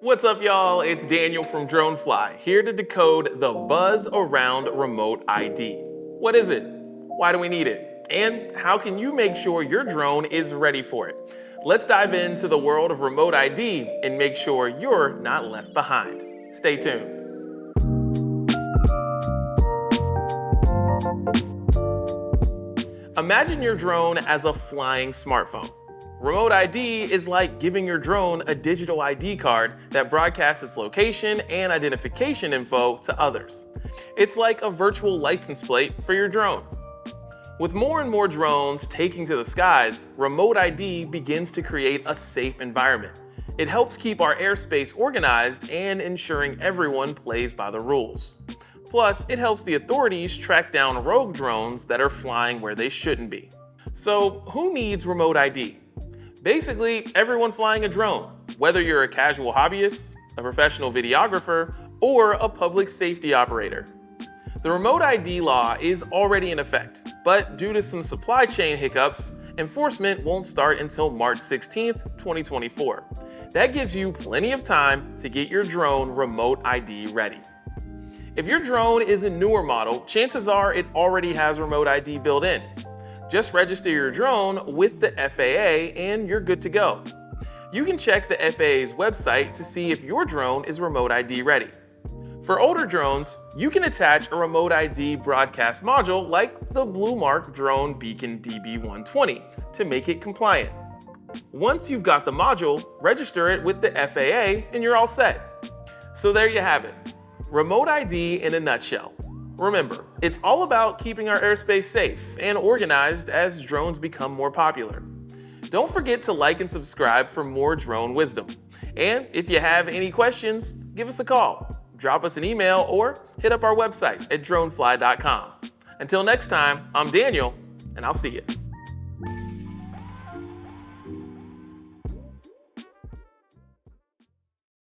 What's up, y'all? It's Daniel from Dronefly, here to decode the buzz around remote ID. What is it? Why do we need it? And how can you make sure your drone is ready for it? Let's dive into the world of remote ID and make sure you're not left behind. Stay tuned. Imagine your drone as a flying smartphone. Remote ID is like giving your drone a digital ID card that broadcasts its location and identification info to others. It's like a virtual license plate for your drone. With more and more drones taking to the skies, remote ID begins to create a safe environment. It helps keep our airspace organized and ensuring everyone plays by the rules. Plus, it helps the authorities track down rogue drones that are flying where they shouldn't be. So, who needs remote ID? Basically, everyone flying a drone, whether you're a casual hobbyist, a professional videographer, or a public safety operator. The remote ID law is already in effect, but due to some supply chain hiccups, enforcement won't start until March 16th, 2024. That gives you plenty of time to get your drone remote ID ready. If your drone is a newer model, chances are it already has remote ID built in. Just register your drone with the FAA and you're good to go. You can check the FAA's website to see if your drone is remote ID ready. For older drones, you can attach a remote ID broadcast module like the Blue Mark Drone Beacon DB120 to make it compliant. Once you've got the module, register it with the FAA and you're all set. So there you have it. Remote ID in a nutshell. Remember, it's all about keeping our airspace safe and organized as drones become more popular. Don't forget to like and subscribe for more drone wisdom. And if you have any questions, give us a call, drop us an email, or hit up our website at dronefly.com. Until next time, I'm Daniel, and I'll see you.